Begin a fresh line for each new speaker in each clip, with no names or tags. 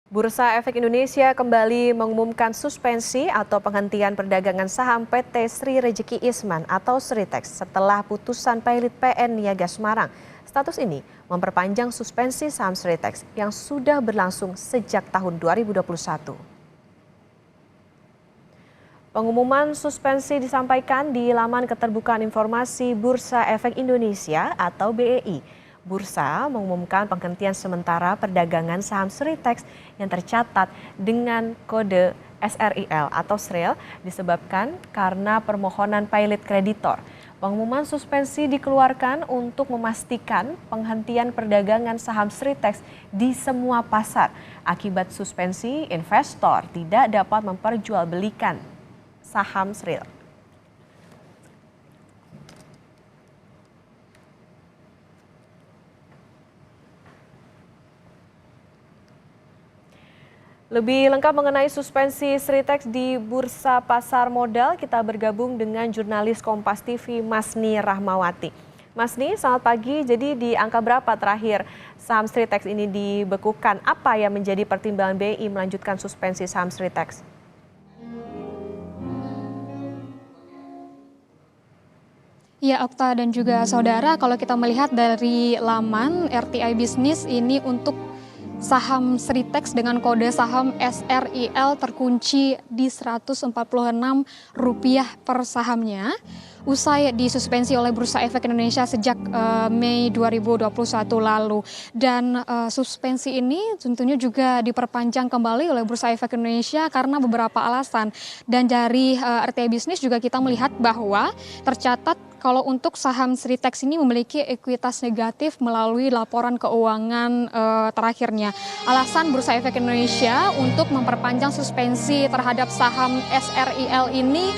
Bursa Efek Indonesia kembali mengumumkan suspensi atau penghentian perdagangan saham PT Sri Rejeki Isman atau Sritex setelah putusan Pailit PN Niaga Semarang. Status ini memperpanjang suspensi saham Sritex yang sudah berlangsung sejak tahun 2021. Pengumuman suspensi disampaikan di laman keterbukaan informasi Bursa Efek Indonesia atau BEI. Bursa mengumumkan penghentian sementara perdagangan saham Sritex yang tercatat dengan kode SRIL atau SRIL disebabkan karena permohonan Pailit kreditor. Pengumuman suspensi dikeluarkan untuk memastikan penghentian perdagangan saham Sritex di semua pasar. Akibat suspensi, investor tidak dapat memperjualbelikan saham SRIL. Lebih lengkap mengenai suspensi Sritex di Bursa Pasar Modal, kita bergabung dengan jurnalis Kompas TV Masni Rahmawati. Masni, selamat pagi. Jadi di angka berapa terakhir saham Sritex ini dibekukan? Apa yang menjadi pertimbangan BI melanjutkan suspensi saham Sritex?
Ya, Okta dan juga saudara, kalau kita melihat dari laman RTI Bisnis ini untuk saham Sritex dengan kode saham SRIL terkunci di Rp146 per sahamnya. Usai disuspensi oleh Bursa Efek Indonesia sejak Mei 2021 lalu. Dan suspensi ini tentunya juga diperpanjang kembali oleh Bursa Efek Indonesia karena beberapa alasan. Dan dari RTI Bisnis juga kita melihat bahwa tercatat kalau untuk saham Sritex ini memiliki ekuitas negatif melalui laporan keuangan terakhirnya. Alasan Bursa Efek Indonesia untuk memperpanjang suspensi terhadap saham SRIL ini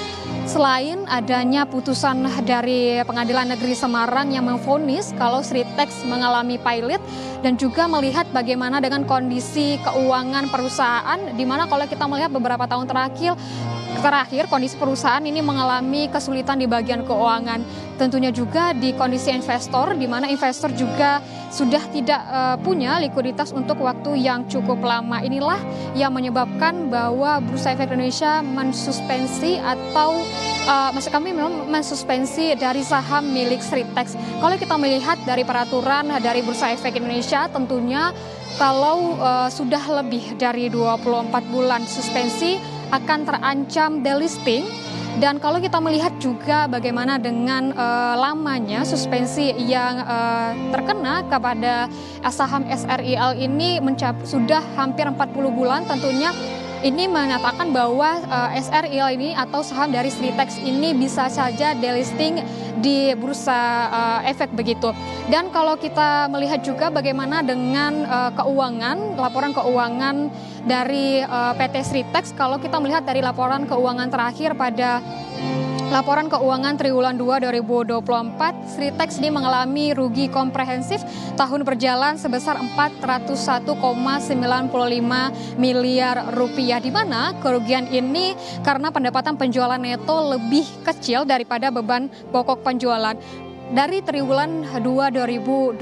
selain adanya putusan dari Pengadilan Negeri Semarang yang memvonis kalau Sritex mengalami pailit dan juga melihat bagaimana dengan kondisi keuangan perusahaan di mana kalau kita melihat beberapa tahun terakhir kondisi perusahaan ini mengalami kesulitan di bagian keuangan. Tentunya juga di kondisi investor di mana investor juga sudah tidak punya likuiditas untuk waktu yang cukup lama. Inilah yang menyebabkan bahwa Bursa Efek Indonesia mensuspensi atau maksud kami memang mensuspensi dari saham milik Sritex. Kalau kita melihat dari peraturan dari Bursa Efek Indonesia tentunya kalau sudah lebih dari 24 bulan suspensi akan terancam delisting. Dan kalau kita melihat juga bagaimana dengan lamanya suspensi yang terkena kepada saham SRIL ini sudah hampir 40 bulan, tentunya ini menyatakan bahwa SRIL ini atau saham dari Sritex ini bisa saja delisting di Bursa Efek begitu. Dan kalau kita melihat juga bagaimana dengan keuangan, laporan keuangan dari PT Sritex, kalau kita melihat dari laporan keuangan terakhir pada laporan keuangan triwulan 2 2024, Sritex ini mengalami rugi komprehensif tahun berjalan sebesar 401,95 miliar rupiah, di mana kerugian ini karena pendapatan penjualan neto lebih kecil daripada beban pokok penjualan. Dari triwulan 2 2024,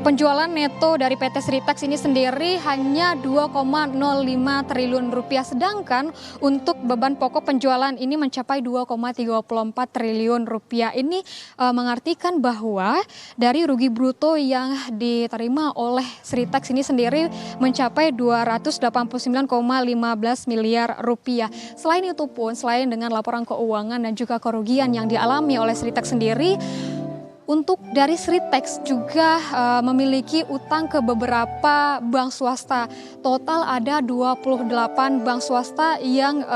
penjualan neto dari PT Sritex ini sendiri hanya 2,05 triliun rupiah, sedangkan untuk beban pokok penjualan ini mencapai 2,34 triliun rupiah. Ini mengartikan bahwa dari rugi bruto yang diterima oleh Sritex ini sendiri mencapai 289,15 miliar rupiah. Selain itu pun, selain dengan laporan keuangan dan juga kerugian yang dialami oleh Sritex sendiri, untuk dari Sritex juga memiliki utang ke beberapa bank swasta. Total ada 28 bank swasta yang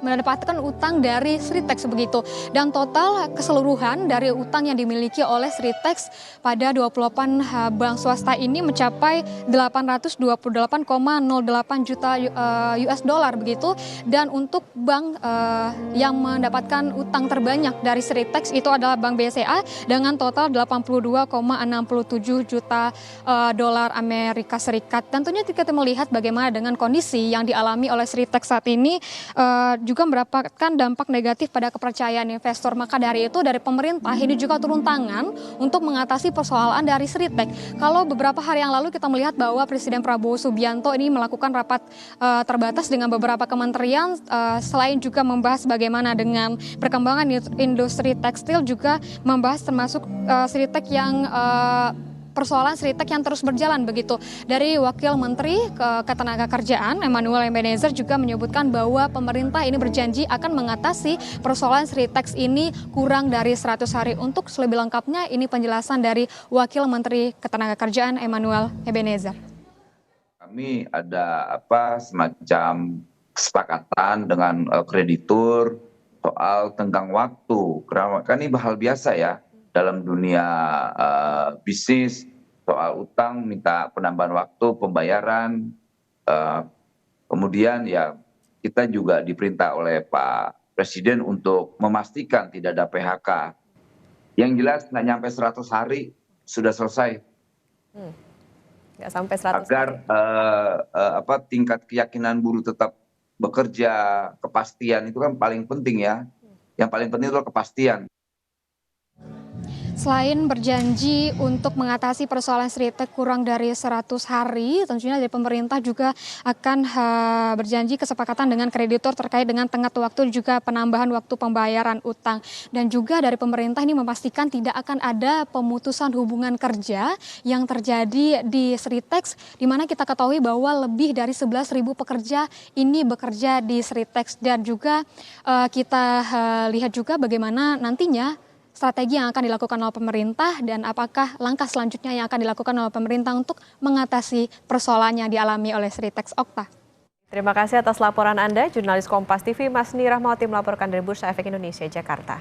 mendapatkan utang dari Sritex begitu. Dan total keseluruhan dari utang yang dimiliki oleh Sritex pada 28 bank swasta ini mencapai 828,08 juta US dollar begitu. Dan untuk bank yang mendapatkan utang terbanyak dari Sritex itu adalah Bank BCA dengan total 82,67 juta dolar Amerika Serikat. Tentunya kita melihat bagaimana dengan kondisi yang dialami oleh Sritex saat ini, juga mendapatkan dampak negatif pada kepercayaan investor. Maka dari itu dari pemerintah ini juga turun tangan untuk mengatasi persoalan dari Sritek. Kalau beberapa hari yang lalu kita melihat bahwa Presiden Prabowo Subianto ini melakukan rapat terbatas dengan beberapa kementerian, selain juga membahas bagaimana dengan perkembangan industri tekstil, juga membahas termasuk Sritek yang persoalan Sritek yang terus berjalan begitu. Dari Wakil Menteri Ketenagakerjaan Emmanuel Ebenezer juga menyebutkan bahwa pemerintah ini berjanji akan mengatasi persoalan Sritek ini kurang dari 100 hari. Untuk lebih lengkapnya ini penjelasan dari Wakil Menteri Ketenagakerjaan Emmanuel Ebenezer.
Kami ada semacam kesepakatan dengan kreditur soal tenggang waktu. Karena ini hal biasa ya. Dalam dunia bisnis, soal utang minta penambahan waktu pembayaran, kemudian ya kita juga diperintah oleh Pak Presiden untuk memastikan tidak ada PHK. Yang jelas nggak nyampe 100 hari sudah selesai.
Nggak sampai 100
Agar
hari.
tingkat keyakinan buruh tetap bekerja, kepastian itu kan paling penting ya. Yang paling penting itu kepastian.
Selain berjanji untuk mengatasi persoalan Sritek kurang dari 100 hari, tentunya dari pemerintah juga akan berjanji kesepakatan dengan kreditur terkait dengan tenggat waktu juga penambahan waktu pembayaran utang. Dan juga dari pemerintah ini memastikan tidak akan ada pemutusan hubungan kerja yang terjadi di Sritek, di mana kita ketahui bahwa lebih dari 11.000 pekerja ini bekerja di Sritek. Dan juga kita lihat juga bagaimana nantinya strategi yang akan dilakukan oleh pemerintah dan apakah langkah selanjutnya yang akan dilakukan oleh pemerintah untuk mengatasi persoalan yang dialami oleh Sritek. Okta.
Terima kasih atas laporan Anda, jurnalis Kompas TV Masni Rahmawati melaporkan dari Bursa Efek Indonesia, Jakarta.